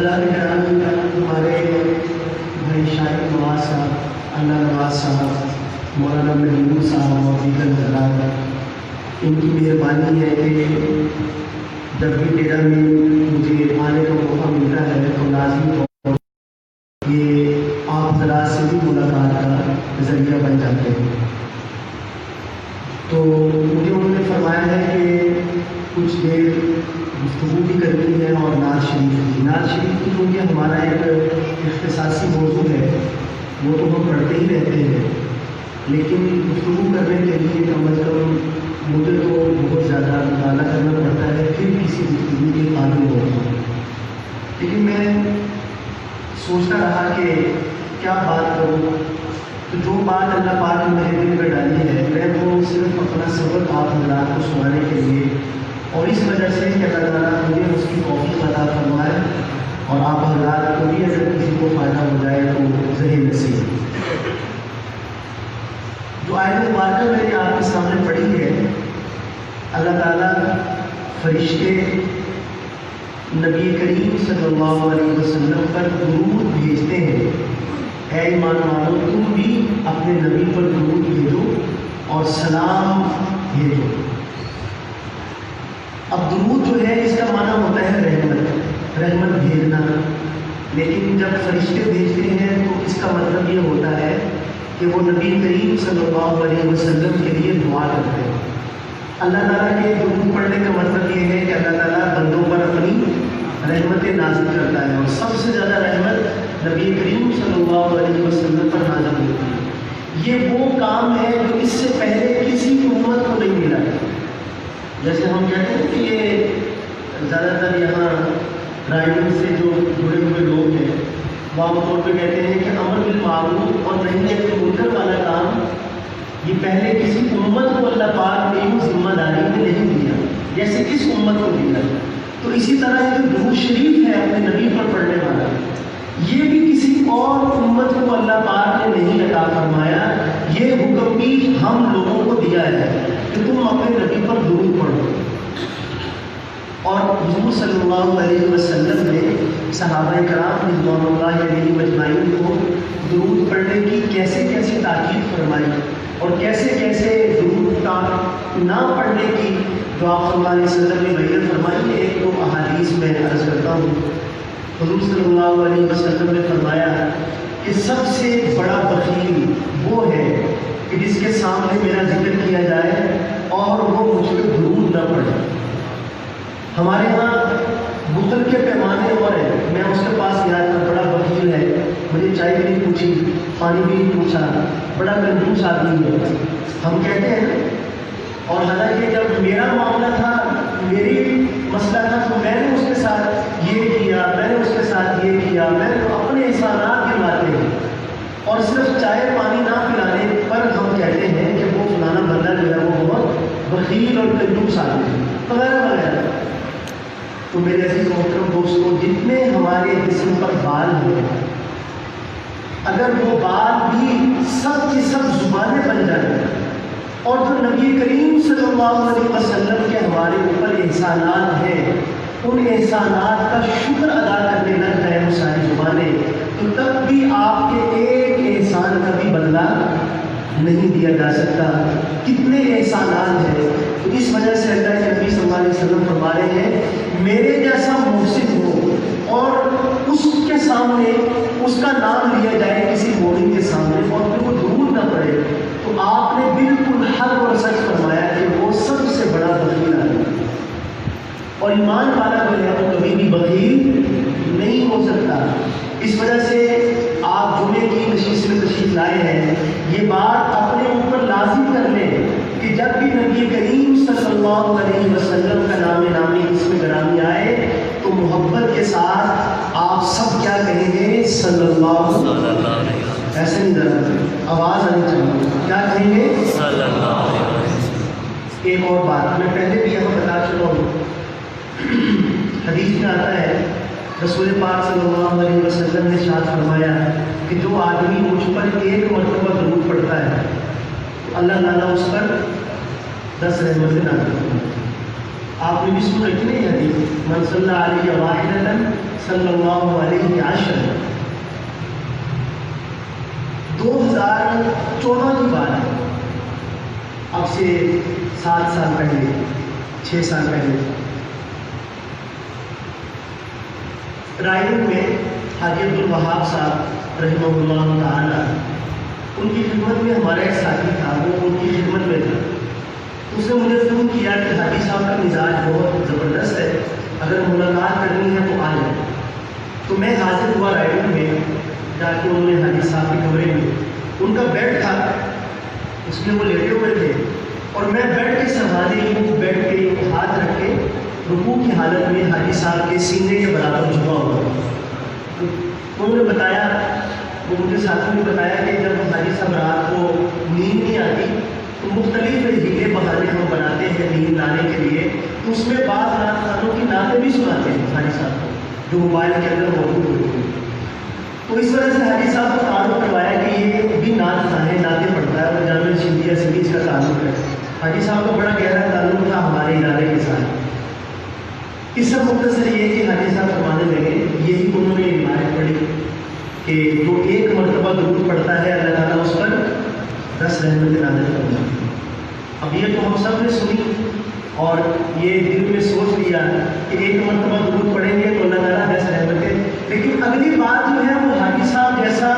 حضرات کرام، ہمارے بھائی شاہد نواز صاحب، اللہ نواز صاحب، مولانا محمود صاحب اور دیگر حضرات، ان کی مہربانی ہے کہ جب بھی ڈیرا میں مجھے آنے کا موقع ملتا ہے تو لازمی طور پر یہ آپ حضرات سے بھی ملاقات کا ذریعہ بن جاتے ہیں۔ تو مجھے انہوں نے فرمایا ہے کہ کچھ دیر گفتگو بھی کرنی ہے اور نعت شریف کی۔ نعت شریف کی کیونکہ ہمارا ایک اختصاصی موضوع ہے، وہ تو ہم پڑھتے ہی رہتے ہیں، لیکن گفتگو کرنے کے لیے کم از کم مجھے تو بہت زیادہ مطالعہ کرنا پڑتا ہے، پھر کسی گفتگو کے قابل ہوتا ہوں۔ لیکن میں سوچتا رہا کہ کیا بات کروں، تو جو بات اللہ پاک نے میرے دل میں ڈالی ہے میں وہ صرف اپنا سبق آپ حضرات کو سنانے کے لیے، اور اس وجہ سے کہ اللہ تعالیٰ مجھے اس کی توفیق عطا فرمائے اور آپ حضرات کو بھی اگر کسی کو فائدہ ہو جائے تو ذہن نصیب۔ جو آیت مبارکہ میں نے آپ کے سامنے پڑھی ہے، اللہ تعالیٰ فرشتے نبی کریم صلی اللہ علیہ وسلم پر درود بھیجتے ہیں۔ اے ایمان والو، تم بھی اپنے نبی پر درود بھیجو اور سلام بھیجو۔ اب درود جو ہے اس کا معنی ہوتا ہے رحمت بھیجنا، لیکن جب فرشتے بھیجتے ہیں تو اس کا مطلب یہ ہوتا ہے کہ وہ نبی کریم صلی اللہ علیہ وسلم کے لیے دعا کرتے ہیں۔ اللہ تعالیٰ کے درود پڑھنے کا مطلب یہ ہے کہ اللہ تعالیٰ بندوں پر اپنی رحمتیں نازل کرتا ہے، اور سب سے زیادہ رحمت نبی کریم صلی اللہ علیہ وسلم پر نازل ہوتی ہے۔ یہ وہ کام ہے جو اس سے پہلے کسی امت کو نہیں ملا ہے۔ جیسے ہم کہتے ہیں کہ یہ زیادہ تر یہاں رائٹنگ سے جو جڑے ہوئے لوگ ہیں وہ عام طور پہ کہتے ہیں کہ امر بالمعروف اور نہی عن المنکر والا کام یہ پہلے کسی امت کو اللہ پاک نے وہ ذمہ داری میں نہیں دیا جیسے اس امت کو دیا۔ تو اسی طرح یہ جو درود شریف ہے اپنے نبی پر پڑھنے والا، یہ بھی کسی اور امت کو اللہ پاک نے نہیں عطا فرمایا، یہ حکم بھی ہم لوگوں کو دیا ہے کہ تم اپنے نبی پر درود پڑھو۔ اور حضور صلی اللہ علیہ وسلم نے صحابہ کرام رضوان اللہ علیہم اجمعین کو درود پڑھنے کی کیسے کیسے تاکید فرمائی، اور کیسے کیسے درود کا نہ پڑھنے کی جو آپ صلی اللہ علیہ وسلم نے بیان فرمائی ہے۔ ایک دو احادیث میں عرض کرتا ہوں۔ حضور صلی اللہ علیہ وسلم نے فرمایا کہ سب سے بڑا بخیل وہ ہے کہ جس کے سامنے میرا ذکر کیا جائے اور وہ مجھ پہ درود نہ پڑھے۔ ہمارے ہاں بخل کے پیمانے اور ہیں، میں اس کے پاس گیا تھا، بڑا بخیل ہے، مجھے چائے بھی نہیں پوچھی، پانی بھی نہیں پوچھا، بڑا کنجوس آدمی ہے، ہم کہتے ہیں۔ اور حالانکہ جب میرا معاملہ تھا، میری مسئلہ تھا، تو میں نے اس کے ساتھ یہ کیا، میں نے اس کے ساتھ یہ کیا، میں نے اپنے احسانات گنواتے ہیں، اور صرف چائے پانی نہ پلانے پر ہم کہتے ہیں کہ وہ فلانا بندہ جو ہے وہ بہت بخیل اور کنجوس آدمی ہے وغیرہ وغیرہ۔ تو میرے عزیز محترم دوستوں، جتنے ہمارے جسم پر بال ہیں، اگر وہ بال بھی سب کی سب زبانیں بن جائیں، اور جو نبی کریم صلی اللہ علیہ وسلم کے ہمارے اوپر احسانات ہیں، ان احسانات کا شکر ادا کرنے لگ جائیں وہ ساری زبانیں، تو تب بھی آپ کے ایک احسان کا بھی بدلہ نہیں دیا جا سکتا۔ کتنے احسانات ہیں۔ تو اس وجہ سے اللہ کے نبی صلی اللہ علیہ وسلم فرما رہے ہیں، میرے جیسا محسن ہو اور اس کے سامنے اس کا نام لیا جائے کسی مومن کے سامنے اور پھر وہ درود نہ پڑے، تو آپ نے بالکل حق اور سچ فرمایا کہ وہ سب سے بڑا بخیل آدمی ہے۔ اور ایمان والا جو ہے وہ کبھی بھی بخیل نہیں ہو سکتا۔ اس وجہ سے آپ جمعے کی نشست میں تشریف لائے ہیں، یہ بات اپنے اوپر لازم کر لیں کہ جب بھی نبی کریم صلی اللہ علیہ وسلم کا نام نامی اسم گرامی آئے تو محبت کے ساتھ آپ سب کیا کہیں گے؟ صلی اللہ علیہ وسلم۔ ایسے نہیں ذرا آواز آنی چاہیے، کیا کہیں گے؟ صلی اللہ علیہ وسلم۔ ایک اور بات میں پہلے بھی یہاں بتا چکا ہوں، حدیث میں آتا ہے رسول پاک صلی اللہ علیہ وسلم نے ارشاد فرمایا کہ جو آدمی مجھ پر ایک مرتبہ درود پڑھتا ہے تو اللہ تعالیٰ اس پر 10 رحمتیں نازل کرتا ہے۔ آپ نے بھی سن رکھی نہیں حدیث من صلی علیہ واحدۃ صلی اللہ علیہ عشر. 2014 کی بات ہے، اب سے 7 سال پہلے 6 سال پہلے رائے میں حاجی عبدالوہاب صاحب رحمہ اللہ تعالیٰ، ان کی خدمت میں ہمارا ایک ساتھی تھا، وہ ان کی خدمت میں تھا. اس نے مجھے فون کیا کہ حاجی صاحب کا مزاج بہت زبردست ہے، اگر ملاقات کرنی ہے تو آ جائے. تو میں حاضر ہوا رائے میں جا کے. انہوں نے حاجی صاحب کے کمرے میں ان کا بیڈ تھا، اس میں وہ لیٹے ہوئے تھے اور میں بیڈ کے سہارے ہی بیڈ پہ ہاتھ رکھ کے رکوع کی حالت میں حاجی صاحب کے سینے کے برابر جھکا ہوا. انہوں نے بتایا، وہ مجھے ساتھی نے بتایا کہ جب حاجی صاحب رات کو نیند نہیں آتی تو مختلف ہیلے بہانے ہم بناتے ہیں نیند لانے کے لیے. تو اس میں بعض رات خانوں کی نعتیں بھی سناتے ہیں حاجی صاحب کو، جو موبائل کے اندر موجود ہوتی ہیں. تو اس وجہ سے حاجی صاحب کو تعارف کروایا کہ یہ بھی نعت خواہ ہے، نعتیں پڑھتا ہے اور جامعہ سندھیا سے بھی اس کا تعلق ہے. حاجی صاحب کا بڑا گہرا تعلق تھا ہمارے ادارے کے ساتھ. اس سے مختصر یہ کہ حاجی صاحب فرمانے لگے، یہی انہوں نے روایت پڑھی کہ جو ایک مرتبہ درود پڑھتا ہے اللہ تعالیٰ اس پر 10 رحمتیں نازل کرتا ہے. اب یہ تو ہم سب نے سنی اور یہ دل میں سوچ لیا کہ ایک مرتبہ درود پڑھیں گے تو اللہ تعالیٰ 10 رحمتیں. لیکن اگلی بات جو ہے وہ حاجی صاحب جیسا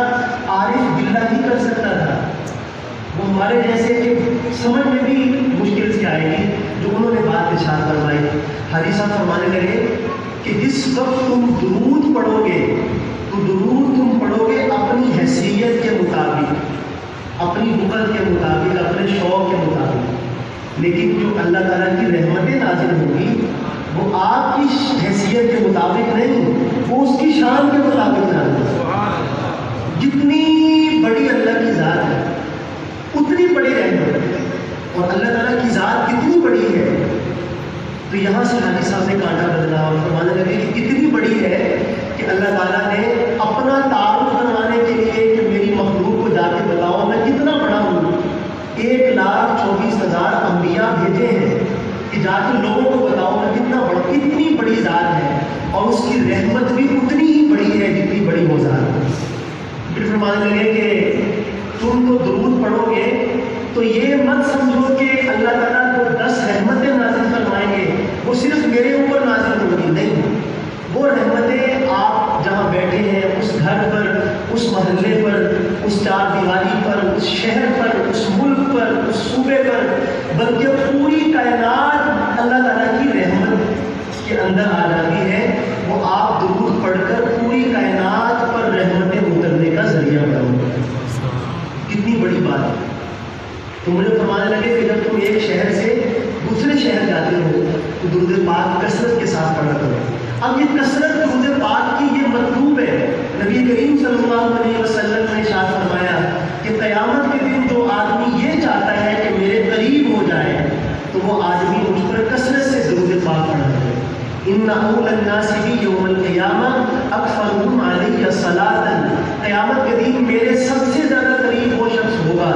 عارف باللہ ہی کر سکتا تھا. وہ ہمارے جیسے کہ سمجھ میں بھی مشکل سے آئے گی جو انہوں نے بات ارشاد فرمائی. حاجی صاحب فرمانے لگے کہ جس وقت تم درود پڑھو گے تو درود تم پڑھو گے اپنی حیثیت کے مطابق، اپنی وقت کے مطابق، اپنے شوق کے مطابق. لیکن جو اللہ تعالیٰ کی رحمتیں نازل ہوگی وہ آپ کی حیثیت کے مطابق نہیں، وہ اس کی شان کے مطابق نازل ہوگی. جتنی بڑی اللہ کی ذات ہے اتنی بڑی رحمت ہے، اور اللہ تعالیٰ کی ذات کتنی بڑی ہے. تو یہاں سے حاجی صاحب نے کانٹا بدلا اور فرمانے لگے کہ اتنی بڑی ہے کہ اللہ تعالیٰ نے اپنا تعارف کروانے کے لیے کہ میری مخلوق کو جا کے بتاؤ میں کتنا بڑا ہوں. 1,24,000 انبیاء بھیجے ہیں کہ جا کے لوگوں کو بتاؤ میں کتنا بڑا. اتنی بڑی ذات ہے اور اس کی رحمت بھی اتنی ہی بڑی ہے جتنی بڑی وہ ذات ہے. پھر فرمانے لگے کہ تم تو درود پڑھو گے تو یہ مت سمجھو کہ اللہ تعالیٰ کو 10 رحمتیں نازل فرمائیں گے وہ صرف میرے اوپر نازل ہوگی. نہیں، وہ رحمتیں آپ جہاں بیٹھے ہیں اس گھر پر، اس محلے پر، اس چار دیواری پر، اس شہر پر، اس ملک پر، اس صوبے پر، بلکہ پوری کائنات اللہ تعالیٰ کی رحمت کے اندر آ جاتی ہے. وہ آپ درود پڑھ کر پوری کائنات پر رحمتیں اترنے کا ذریعہ بنو. کتنی بڑی بات ہے. تو مجھے فرمانے لگے کہ جب تم ایک شہر سے دوسرے شہر جاتے ہو تو درود پاک کثرت کے ساتھ پڑھا کرو. اب یہ کثرت درود پاک کی یہ مطلوب ہے. نبی کریم صلی اللہ علیہ وسلم نے ارشاد فرمایا کہ قیامت کے دن جو آدمی یہ چاہتا ہے کہ میرے قریب ہو جائے تو وہ آدمی مجھ پر کثرت سے درود پاک پڑھا کرے. ان اول الناس بھی یوم القیامہ اکثرهم علی صلاۃ. قیامت کے دن میرے سب سے زیادہ قریب وہ شخص ہوگا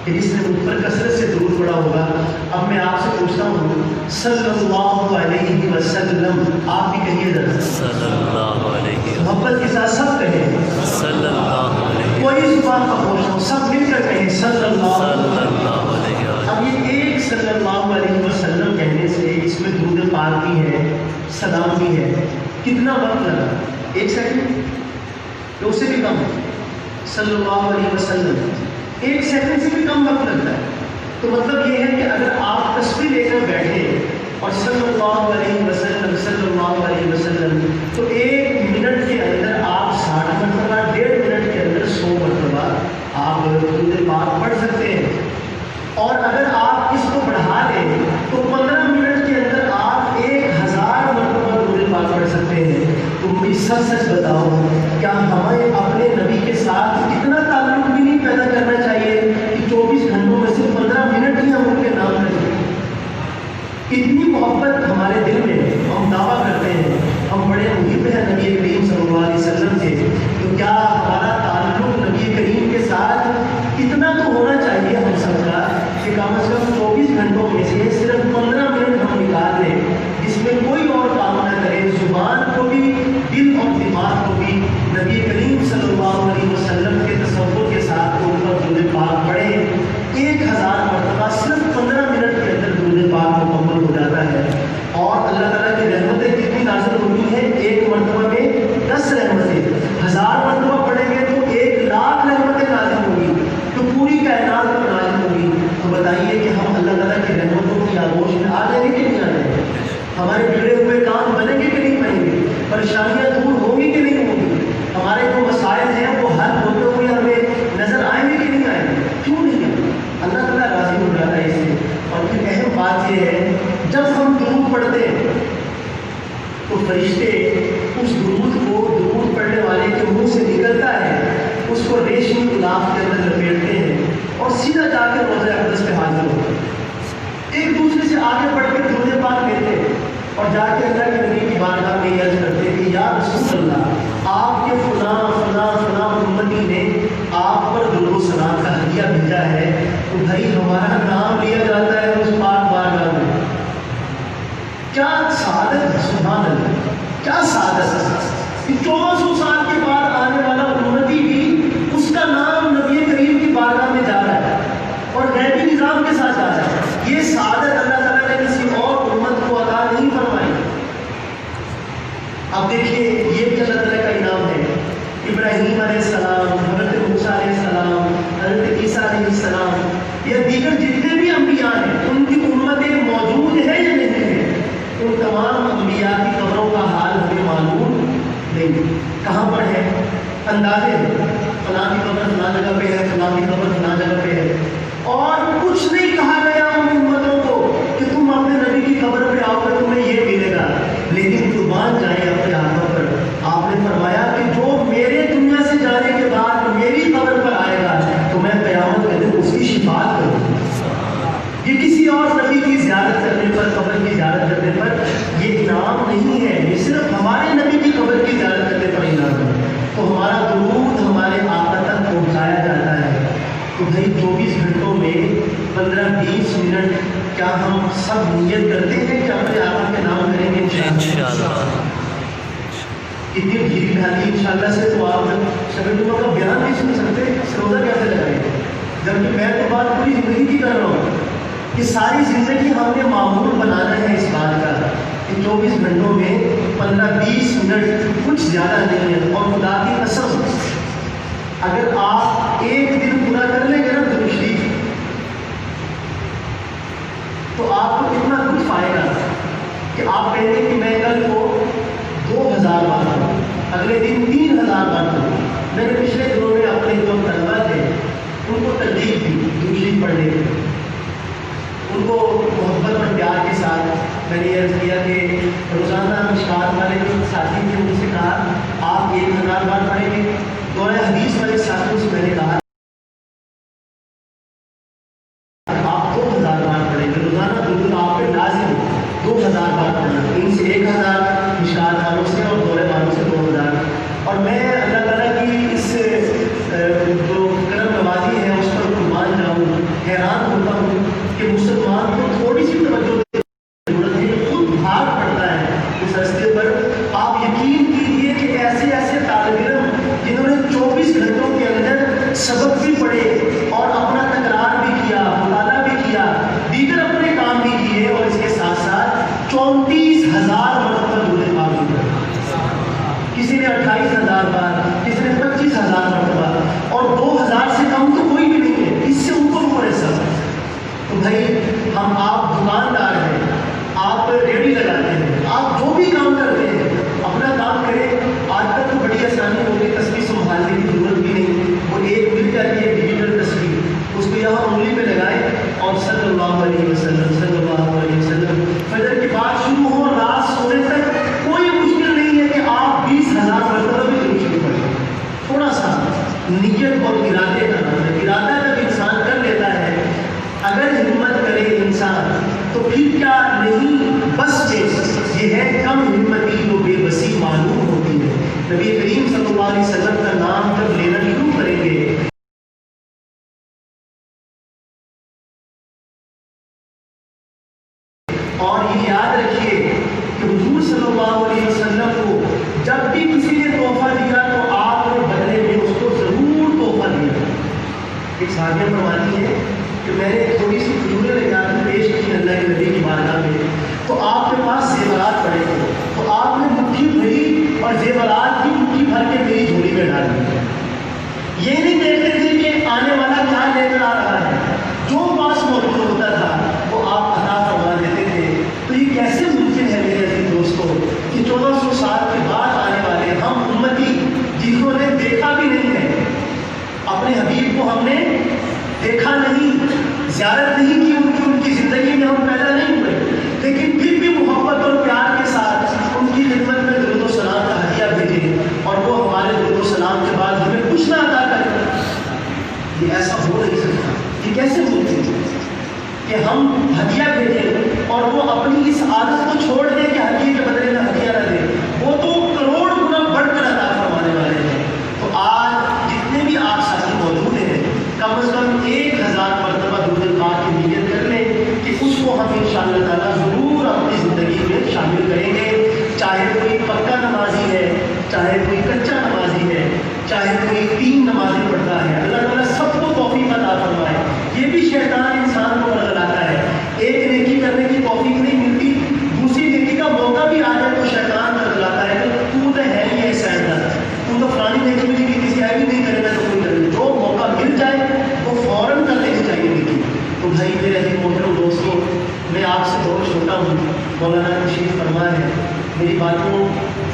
کہ جس نے مجھ پر کثرت سے درود پڑھا ہوگا. اب میں آپ سے پوچھتا ہوں صلی اللہ علیہ وسلم، آپ بھی کہیے ذرا صلی اللہ علیہ، محبت کے ساتھ سب کہیں صلی اللہ علیہ، کوئی زبان خاموش ہو، سب مل کر کہیں صلی اللہ علیہ. اب یہ ایک صلی اللہ علیہ وسلم کہنے سے اس میں درود پاک بھی ہے، سلام بھی ہے. کتنا وقت لگا؟ 1 سیکنڈ یا اس سے بھی کم؟ صلی اللہ علیہ وسلم 1 سیکنڈ سے بھی کم وقت لگتا ہے. تو مطلب یہ ہے کہ اگر آپ تسبیح لے کر بیٹھے اور صلی اللہ علیہ وسلم صلی اللہ علیہ وسلم تو 1 منٹ کے اندر آپ 60 مرتبہ، 1.5 منٹ کے اندر 100 مرتبہ آپ درود پاک پڑھ سکتے ہیں. اور اگر آپ اس کو بڑھا لیں تو 15 منٹ کے اندر آپ 1000 مرتبہ درود پاک پڑھ سکتے ہیں. تم بھی سچ بتاؤ، کیا ہمیں اپنے نبی کے ساتھ اتنا تعلق بھی نہیں پیدا کرنا چاہیے کہ 24 گھنٹوں میں صرف 15 منٹ ہی ہم ان کے نام کریں؟ اتنی محبت ہمارے دل میں، ہم دعویٰ کرتے ہیں ہم بڑے محب ہیں نبی کم از کم 24 گھنٹوں میں سے صرف 15 منٹ ہم نکال لیں جس میں کوئی اور کام نہ کرے، زبان کو بھی دل اور دماغ کو بھی نبی کریم صلی اللہ علیہ وسلم کے تصور کے ساتھ ان پر درود پاک پڑھیں، 1000 مرتبہ صرف 15 منٹ کے اندر درود پاک مکمل ہو جاتا ہے۔ اور اللہ تعالیٰ کی رحمتیں کتنی نازل ہوتی ہیں، ایک مرتبہ میں 10 رحمتیں، 1000 مرتبہ پڑھیں گے تو 1,00,000 رحمتیں نازل ہوگی، تو پوری کائنات پر نازل ہوگی۔ تو بتائیے کہ ہم اللہ تعالیٰ کی رحمتوں کی آغوش میں آ جائیں گے کہ نہیں آ جائیں گے؟ ہمارے بگڑے ہوئے کام بنیں گے کہ نہیں بنیں گے؟ پریشانیاں دور ہوں گی کہ نہیں ہوں گی؟ ہمارے جو مسائل ہیں وہ حل ہوتے ہوئے ہمیں نظر آئیں گے کہ نہیں آئیں گے؟ کیوں نہیں آئیں گے؟ اللہ تعالیٰ راضی ہو جاتا ہے اس سے۔ اور پھر اہم بات یہ ہے، جب ہم درود پڑھتے ہیں تو فرشتے اس درود کو درود پڑھنے والے کے منہ سے نکلتا ہے، اس کو ریشمی غلاف کے اندر لپیٹتے ہیں اور سیدھا جا کے روضہ اقدس پہ حاضر ہوتے ہیں، ایک دوسرے سے آگے بڑھ کے درود پاک لیتے ہیں اور جا کے اللہ کے نبی کی بارگاہ میں عرض کرتے ہیں کہ یا رسول اللہ، آپ کے فلاں فلاں فلاں امتی نے آپ پر درود و سلام کا ہدیہ بھیجا ہے، تو بھائی ہمارا نام لیا جاتا ہے اس پاک بارگاہ میں۔ کیا سعادت ہے، سبحان اللہ، کیا سعادت ہے کہ 1400 سال کے بعد آنے والا امتی بھی اس کا نام نبی کریم کی بارگاہ میں جا رہا ہے اور غیبی نظام کے ساتھ جا رہا ہے۔ یہ سعادت اللہ تعالیٰ نے کسی اور امت کو عطا نہیں فرمائی۔ اب دیکھیے یہ بھی اللہ تعالیٰ کا انعام ہے۔ ابراہیم علیہ السلام، حضرت موسیٰ علیہ السلام، حضرت عیسیٰ علیہ السلام، یا دیگر جتنے بھی انبیاء ہیں، ان کی امتیں موجود ہیں یا نہیں ہیں؟ ان تمام انبیاء کی قبروں کا حال ہمیں معلوم نہیں، کہاں پر ہے؟ اندازے ہیں، فلاں کی قبر فلاں جگہ پہ ہے، فلاں کی قبر فلاں جگہ پہ ہے، اور کچھ نہیں کہا گیا ان امتوں کو کہ تم اپنے نبی کی قبر پہ آؤ گے تمہیں یہ ملے گا، لیکن قربان جائیں اپنے ہاتھوں پر۔ آپ نے فرمایا کہ جو میرے دنیا سے جانے کے بعد میری قبر پر آئے گا تو میں قیامت کے دن اس کی شفاعت کروں گا۔ یہ کسی اور نبی کی زیارت کرنے پر، قبر کی زیارت کرنے پر یہ انعام نہیں ہے، یہ صرف ہمارے نبی کی قبر کی زیارت کرنے پر انعام ہے۔ تو ہمارا درود ہمارے آقا تک پہنچایا جاتا ہے۔ تو بھائی 24 گھنٹوں میں 15-20 منٹ کیا ہم سب نیت کرتے ہیں کہ اپنے آقا کے نام کریں گے انشاءاللہ؟ اتنی بھیڑ ڈھالی انشاءاللہ سے تو آپ شب جمعہ کا بیان نہیں سن سکتے، روزہ کیسے لگائیں گے؟ جبکہ میں تو بات پوری زندگی کی کر رہا ہوں کہ ساری زندگی ہم نے معمول بنانا ہے اس بات کا کہ 24 گھنٹوں میں 15-20 منٹ کچھ زیادہ نہیں ہے۔ اور خدا کی قسم اگر آپ ایک دن پورا کر لیں گے نا درود شریف، تو آپ کو اتنا کچھ پائے گا کہ آپ کہیں گے کہ میں کل کو 2000 بار پڑھوں، اگلے دن 3000 بار پڑھوں۔ میں نے پچھلے دنوں میں اپنے جو طلبہ تھے ان کو ترغیب دی درود شریف پڑھنے کی، ان کو محبت اور پیار کے ساتھ میں نے عرض کیا کہ روزانہ مشکات والے جو ساتھی تھے ان سے کہا آپ 1000 بار پڑھیں گے، دورہ حدیث والے ساتھیوں سے میں نے کہا آپ 2000 بار پڑھیں گے، روزانہ درود آپ پہ لازم 2000 بار پڑھنا، ان سے 1000 مشکات والوں سے اور دورے والوں سے 2000۔ اور میں اللہ تعالیٰ کی اس جو کرم نوازی ہے اس پر قربان جاؤں، حیران ہوتا ہوں کہ مسلمان کو تھوڑی سی توجہ ضرورت ہے، خود بھاگ پڑتا ہے اس راستے پر۔ آپ یقین کیجیے کہ ایسے ایسے طالب علم جنہوں نے 24 گھنٹوں کے اندر سبق بھی پڑھے اور اپنا تکرار بھی کیا، مطالعہ بھی کیا، دیگر اپنے کام بھی کیے، اور اس کے ساتھ ساتھ 34,000 مرتبہ درود پاک بھی پڑھا، کسی نے 28,000 بار، کسی نے 25,000 مرتبہ، اور 2000 سے کم تو کوئی بھی نہیں ہے، اس سے اوپر اوپر ہے سب۔ تو بھائی آپ دکاندار ہیں، آپ ریڑھی لگاتے ہیں، آپ جو بھی کام کرتے ہیں اپنا کام کریں۔ آج تک تو بڑی آسانی ہو گئی، تصویر سنبھالنے کی ضرورت بھی نہیں، وہ ایک مل جاتی ہے ڈیجیٹل تصویر، اس کو یہاں انگلی پہ لگائیں اور صلی اللہ علیہ وسلم صلی اللہ علیہ وسلم فجر کی بات شروع ہو رات سونے تک کوئی مشکل نہیں ہے کہ آپ 20,000 مرتبہ بھی درود شریف پڑھیں۔ تھوڑا سا نیت اور ارادے کا نام ہے، ارادہ جب انسان کر لیتا ہے، اگر ہمت کرے انسان تو پھر کیا نہیں بس یہ ہے کم ہمتی جو بے بسی معلوم ہوتی ہے۔ نبی کریم صلی اللہ علیہ وسلم کا نام جب لینا شروع کریں گے اور یہ یاد رکھیے کہ حضور صلی اللہ علیہ وسلم کو جب بھی کسی نے تحفہ دیا تو آپ نے بدلے میں اس کو ضرور تحفہ دیا. ایک صحابیہ فرماتی ہے کہ میں نے تھوڑی سی کھجوریں لے جا کر پیش کی اللہ کے نبی کی بارگاہ میں، تو آپ کے پاس زیورات پڑے تھے، تو آپ نے مٹھی بھری اور زیورات کی مٹھی بھر کے میری جھولی میں ڈال دی. یہ نہیں دیکھتے تھے کہ آنے والا کیا لے کر آ رہا ہے، جو پاس موجود ہوتا تھا وہ آپ عطا فرما دیتے تھے. تو یہ کیسے ممکن ہے میرے عزیز دوستوں کہ 1400 سال کے بعد آنے والے ہم امتی جنہوں نے دیکھا بھی نہیں ہے، اپنے حبیب کو ہم نے دیکھا نہیں، زیارت نہیں کی ان کی زندگی میں ہم پیدا نہیں ہوئے، لیکن پھر بھی محبت اور پیار کے ساتھ ان کی خدمت میں درود و سلام کا ہدیہ بھیجے اور وہ ہمارے درود و سلام کے بعد ہمیں کچھ نہ عطا کرے. یہ ایسا ہو نہیں سکتا. یہ کیسے ممکن ہے کہ ہم ہدیہ بھیجیں اور وہ اپنی اس عادت کو چھوڑ دیں کہ ہدیے کے بدلے میں ہدیہ نہ دیں؟ وہ تو کروڑ گنا بڑھ کر عطا فرمانے والے ہیں. تو آج جتنے بھی آپ ساتھی موجود ہیں کم از کم 1000 مرتبہ درود پاک کی نیت کر لیں کہ اس کو ہم انشاءاللہ تعالیٰ ضرور اپنی زندگی میں شامل کریں گے. چاہے کوئی پکا نمازی ہے، چاہے کوئی کچا نمازی ہے، چاہے کوئی 3 نمازیں پڑھتا ہے، اللہ تعالیٰ سب کو توفیق عطا فرمائے. یہ بھی شیطان انسان کو بدلاتا ہے. ایک نیکی کرنے کی توفیق نہیں ملتی، دوسری نیکی کا موقع بھی آ جائے تو شیطان بدلاتا ہے کہ تو ہے ہی ایسا ہے، تو فلانی نیکی مجھے کسی آئی بھی نہیں کرے گا تو کوئی کرے. جو موقع مل جائے وہ فوراً کر لینی چاہیے نیکی. تو بھائی میرے عزیز محترم دوستوں، میں آپ سے بہت چھوٹا ہوں، مولانا تشریف فرما ہے. میری باتوں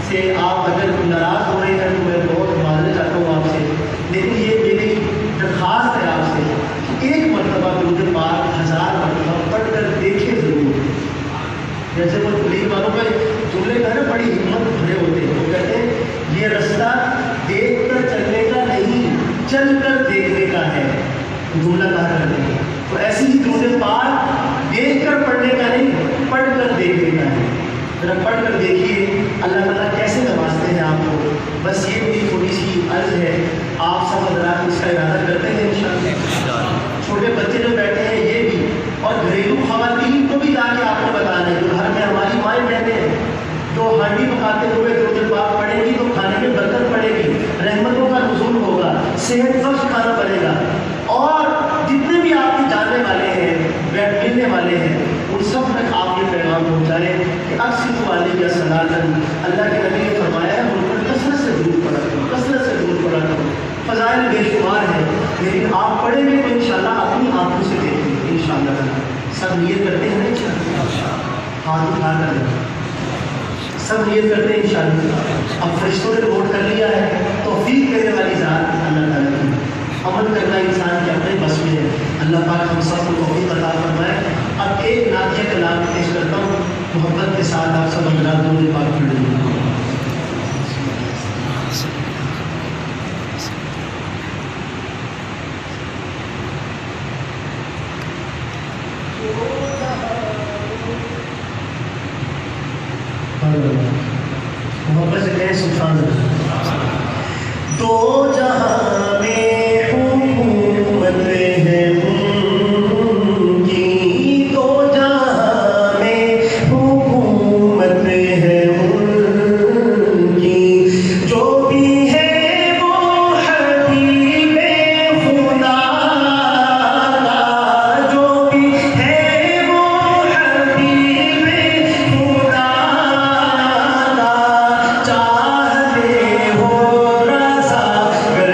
سے آپ اگر ناراض ہو رہے ہیں تو میں بہت معذرت چاہتا ہوں آپ سے، لیکن یہ میری درخواست ہے آپ سے کہ ایک مرتبہ درود پاک 1000 مرتبہ پڑھ کر دیکھیں ضرور. جیسے وہ تبلیغ والوں کا جملے کا نا بڑی ہمت بھرے ہوتے ہیں، وہ کہتے ہیں یہ رستہ دیکھ کر چلنے کا نہیں، چل کر دیکھنے کا ہے. جملہ کہا کرتے ہیں. تو ایسی ہی درود پاک دیکھ کر پڑھنے کا نہیں، پڑھ کر دیکھنے کا ہے. ذرا پڑھ کر دیکھیے اللہ تعالیٰ کیسے نوازتے ہیں آپ کو. بس یہ میری تھوڑی سی عرض ہے، آپ سب حضرات اس کا ارادہ کرتے ہیں انشاءاللہ. چھوٹے بچے جو بیٹھے ہیں یہ بھی، اور گھریلو خواتین کو بھی جا کے آپ کو بتانا ہے. جو گھر میں ہماری مائیں بہنیں ہیں جو ہانڈی پکاتے ہوئے درود پاک پڑھیں گی تو کھانے میں برکت پڑے گی، رحمتوں کا نزول ہوگا، صحت بخش کھانا بنے گا. اور جتنے بھی آپ کے جاننے والے ہیں، ملنے والے ہیں، ان سب تک آپ یہ پیغام پہنچائیں کہ اکثر والے یا صلاۃً، اللہ کے نبی نے فرمایا ہے ان پر کثرت سے درود پڑھا کرو، کثرت سے درود پڑھا کرو. فضائل بے شمار ہیں، لیکن آپ پڑھیں گے تو انشاءاللہ اپنی آنکھوں سے دیکھیں گے انشاءاللہ. سب نیت کرتے ہیں انشاءاللہ، ہاتھ اٹھا کر سب نیت کرتے ہیں انشاءاللہ. اب فرشتوں نے نوٹ کر لیا ہے. توفیق دینے والی ذات اللہ تعالیٰ کی، عمل کرنا انسان کے اپنے بس میں ہے. اللہ پاک ہم سب کو توفیق عطا فرمائے. اب ایک نعتیہ کلام پیش کرتا ہوں، محبت کے ساتھ آپ سب حضرات درود پاک پڑھ لیجیے. محبت سے کہیں سبحان اللہ. دو جہاں میں حکومت ہے ان کی، دو جہاں میں حکومت ہے ان کی، جو بھی ہے وہ حبیب خدا کا، جو بھی ہے وہ حبیب خدا کا. چاہتے ہو رضا گر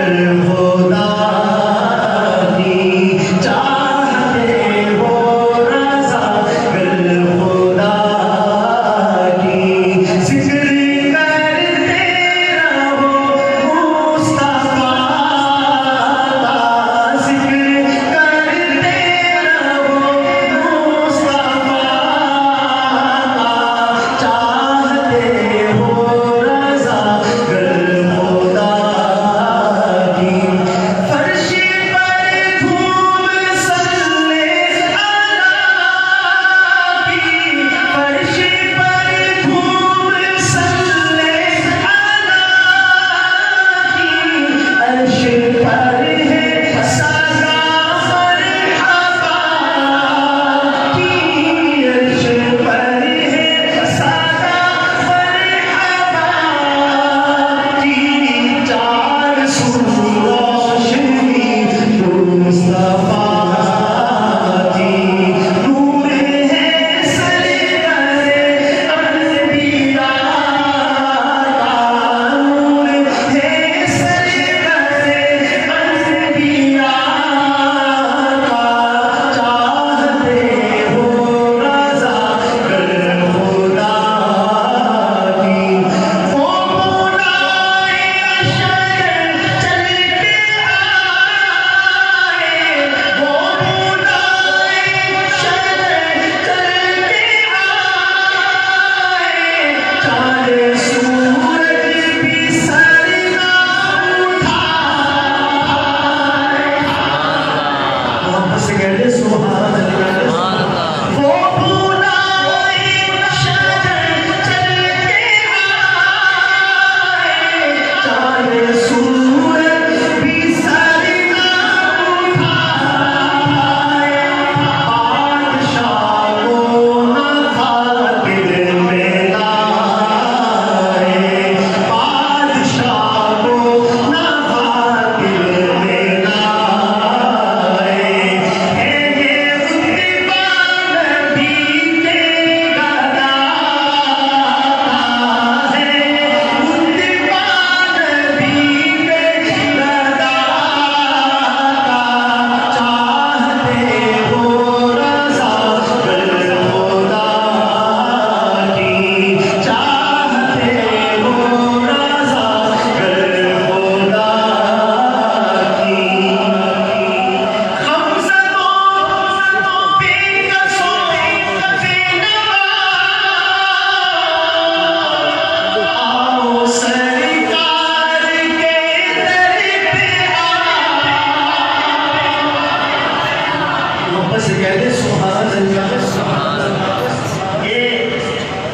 کہے سبحان اللہ. یہ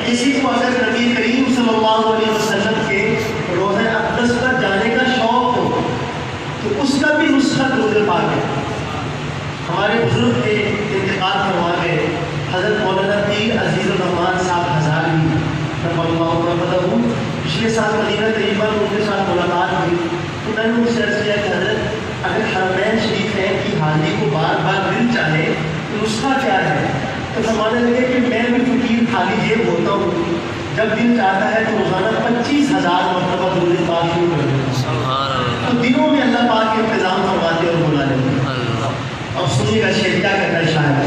کسی کو اگر نبی کریم صلی اللہ علیہ وسلم کے روضہ اقدس پر جانے کا شوق ہو تو اس کا بھی نسخہ درود پاک ہے. ہمارے بزرگ کے انتقال فرما گئے حضرت مولانا پیر عزیز الرحمان صاحب ہزاروی رحمہ اللہ ہوں. پچھلے سال مدینہ طیبہ میں ان کے ساتھ ملاقات ہوئی تو میں نے ان سے عرض کیا کہ حضرت اگر حرمین شریفین کی حاضری کو بار بار دل چاہے تو نسخہ کیا ہے؟ تو فرمانے لگے کہ میں بھی فقیر خالی جیب ہوتا ہوں، جب دل چاہتا ہے تو روزانہ 25,000 مرتبہ درود پاک شروع کر دیتا ہوں. تو دنوں میں اللہ پاک کے انتظام فرماتے اور بلا لیتے. اب سنیے گا شعر کیا کہتا ہے شاعر.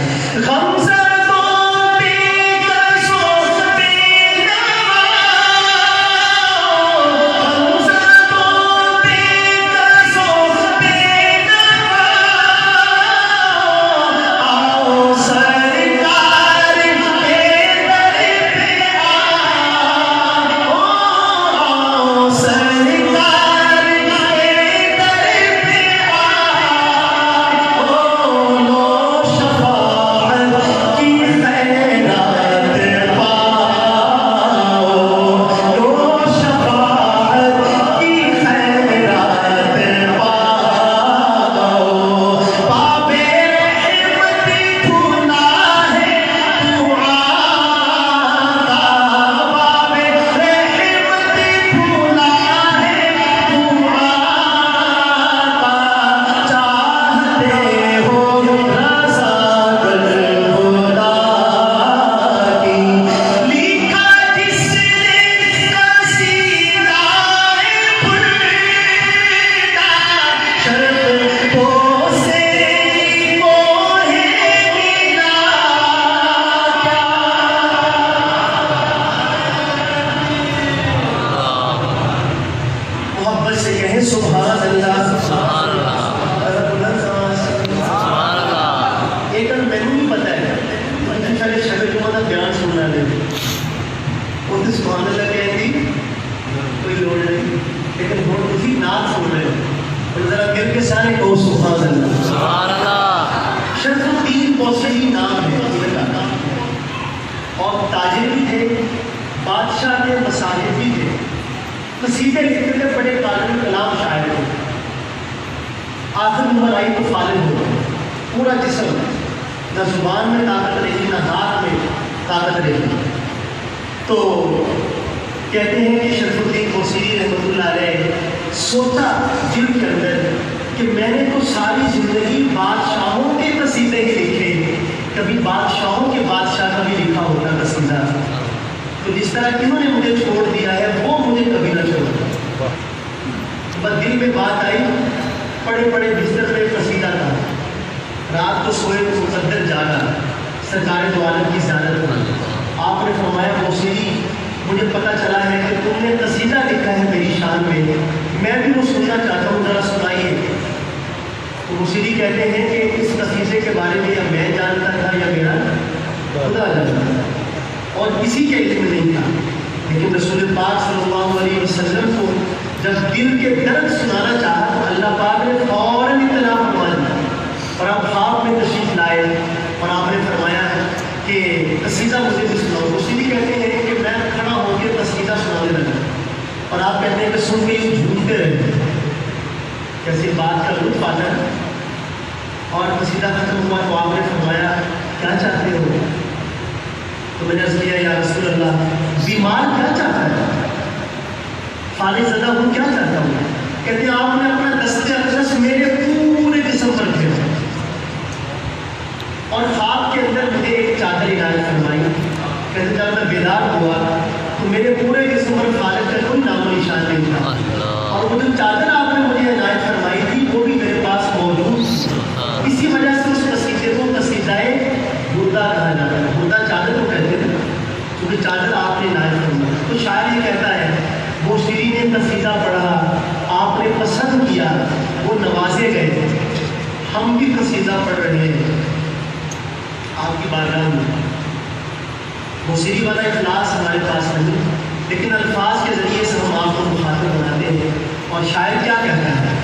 لیکن الفاظ کے ذریعے سے ہم آپ کو مخاطب بناتے ہیں. اور شاعر کیا کہتا ہے؟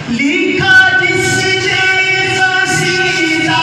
لکھا جس جیسا سیدھا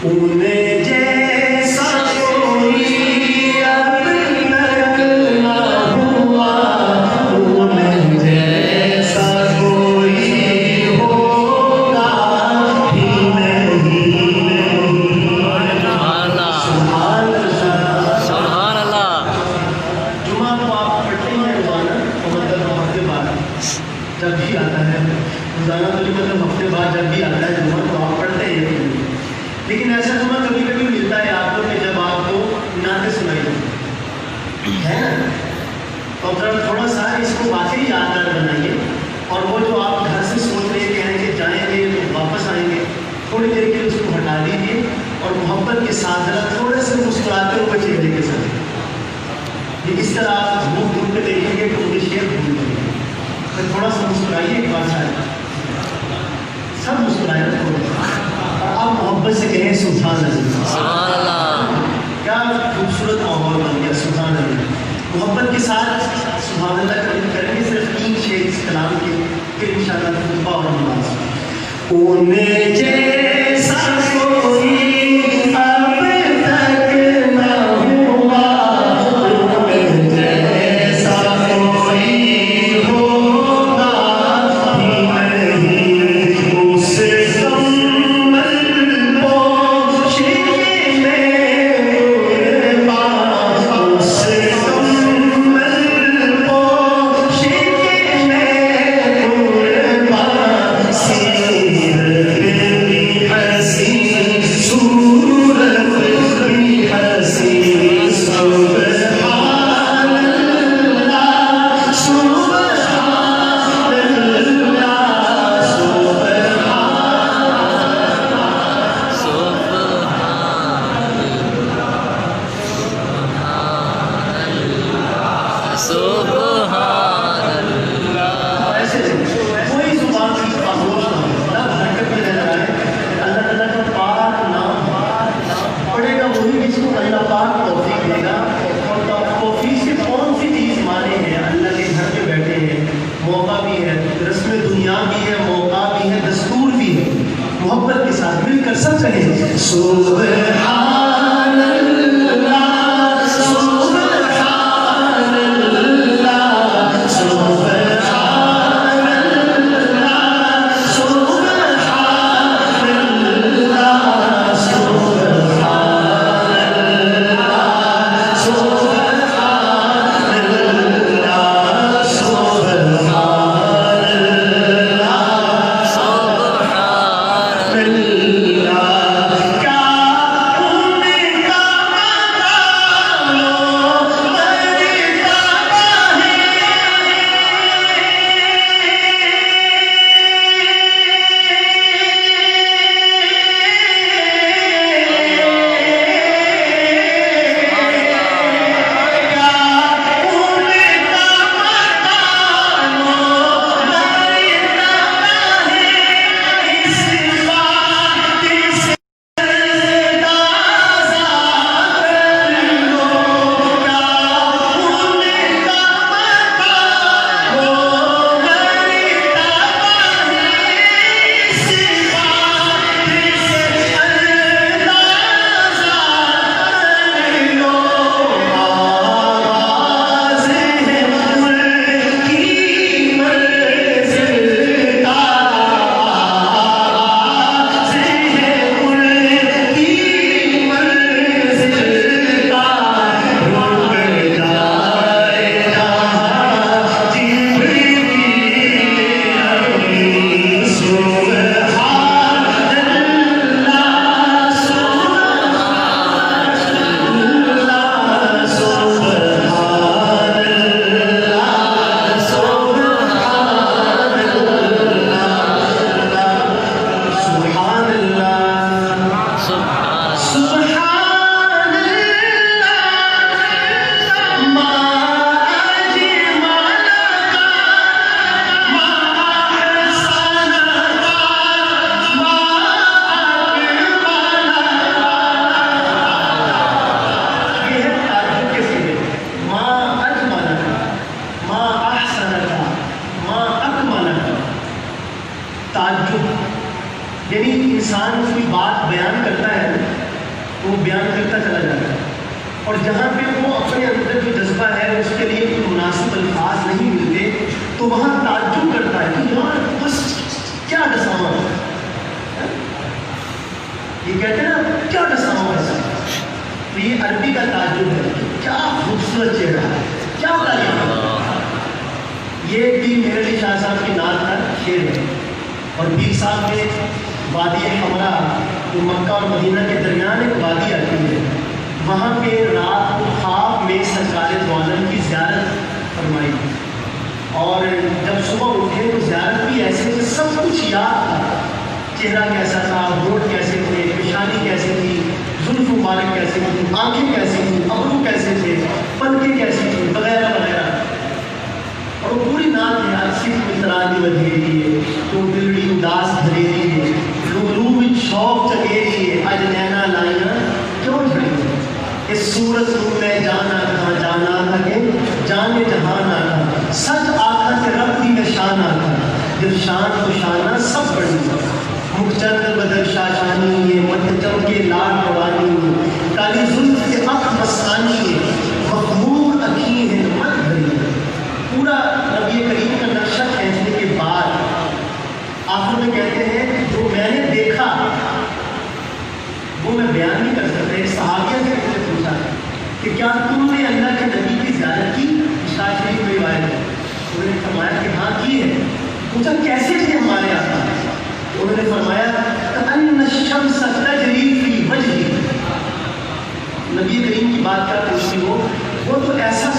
انہیں جیسا کوئی اب تک نہ ہوا، انہیں جیسا کوئی ہوگا ہی نہیں۔ سبحان اللہ، سبحان اللہ۔ جمعہ کو آپ پڑھتے ہیں روزانہ، مطلب ہفتے بعد جب بھی آتا ہے، روزانہ تو نہیں، مطلب ہفتے بعد جب بھی آتا ہے جمعہ تو آپ پڑھتے ہیں۔ لیکن ایسا جمعہ کبھی کبھی ملتا ہے آپ کو کہ جب آپ کو نعتیں سنائی جاتی ہے نا، تو ذرا تھوڑا سا اس کو واقعی یادگار بنائیے، اور وہ جو آپ گھر سے سوچ رہے ہیں کہ جائیں گے تو واپس آئیں گے، تھوڑی دیر کے لیے اس کو ہٹا دیجیے اور محبت کے ساتھ ذرا تھوڑے سے مسکراتے ہوئے چہرے کے ساتھ، یہ اس طرح آپ گھوم گھوم کے دیکھیں گے تو مجھے شیئر بھول جائیں گے۔ پھر تھوڑا سا مسکرائیے ایک بار، شاید سب مسکرائے نا تھوڑا سا، اور آپ محبت سے کہیں سبحان اللہ۔ سبحان اللہ۔ کیا خوبصورت ماحول بن گیا، سبحان اللہ۔ محبت کے ساتھ سبحان اللہ کریں گے، صرف 3 شعر اس کلام کے، پھر انشاءاللہ خطبہ اور نماز۔ انہیں جیسا کوئی اب تک نہ ہوا، انہیں جیسا کوئی ہوگا ہی نہیں، اس کمل پوشش میں قربان، اس کمل پوشش میں قربان، سیرت بھی حسین، صورت بھی حسین، سبحان اللہ، سبحان اللہ، سبحان اللہ۔ ایسے کوئی زبان کی خاموش نہ ہو، لب حرکت میں رہ رہا ہے، اللہ تعالیٰ کا پاک نام پڑھے گا وہی جس کو اللہ پاک توفیق دے گا۔ اور توفیق سے کون سی چیز مانے ہیں؟ اللہ کے گھر میں بیٹھے ہیں، موقع بھی ہے، رسم دنیا بھی ہے، موقع بھی ہے، دستور بھی ہے، محبت کے ساتھ مل کر سب کہیں سبحان اللہ، سبحان اللہ، سبحان اللہ، سبحان اللہ، سبحان اللہ، سبحان اللہ، سبحان اللہ۔ کیا ان کا تعجب، یعنی انسان کوئی بات بیان کرتا ہے وہ بیان کرتا چلا جاتا ہے، اور جہاں پہ وہ اپنے اندر جو جذبہ ہے اس کے لیے کوئی مناسب الفاظ نہیں ملتے تو وہاں تعجب کرتا ہے کہ یار بس کیا ڈساواں، یہ کہتے ہیں نا کیا ڈساواں ایسا، تو یہ عربی کا تعجب ہے کہ کیا خوبصورت چہرہ ہے، کیا تعریف ہے۔ یہ بھی میرے علی شاہ صاحب کی نعت کا شعر ہے، اور پیر صاحب نے وادی حمرا جو مکہ اور مدینہ کے درمیان ایک وادی آتی ہے، وہاں پہ رات کو خواب میں سرکار دو عالم کی زیارت فرمائی، اور جب صبح اٹھے تو زیارت بھی ایسے کہ سب کچھ یاد تھا، چہرہ کیسا تھا، ہونٹ کیسے تھے، پیشانی کیسے تھی، زلف مبارک کیسے تھی، آنکھیں کیسی تھیں، ابرو کیسے تھے، پلکیں کیسی تھیں، وغیرہ وغیرہ، اور وہ پوری نعت ہے صرف اترانی ودھیری ہے تو دلڑی اداس دھریری ہے، لولو شوق چکیری ہے، اج نینا لائیاں کیوں جھڑی ہے، اس صورت رو میں جانا تھا، جانا تھا کہ جانے جہانا تھا، سچ آخا سے رب دی میں شانہ تھا، جب شان تو شانہ سب بڑی تھا، مخچر بدر شاشانی ہے، مت چمکے لاڈ روانی ہے، کالی زلف کے اخ مستانی ہے، مخمور اکھی ہے مت بھری ہے۔ پورا نبی کریم کا نقشہ کھینچنے کے بعد آخر میں کہتے ہیں جو میں نے دیکھا وہ میں بیان نہیں کر سکتا۔ ایک صحابیہ سے مجھے پوچھا کہ کیا تم نے اللہ کے نبی کی زیارت کی؟ مشکوٰۃ شریف میں روایت ہے، انہوں نے فرمایا کہ ہاں کی ہے۔ پوچھا کیسے تھے ہمارے آقا؟ انہوں نے فرمایا کأن الشمس تجری فی وجہی، نبی کریم کی بات کیا پوچھتی ہو، وہ تو ایسا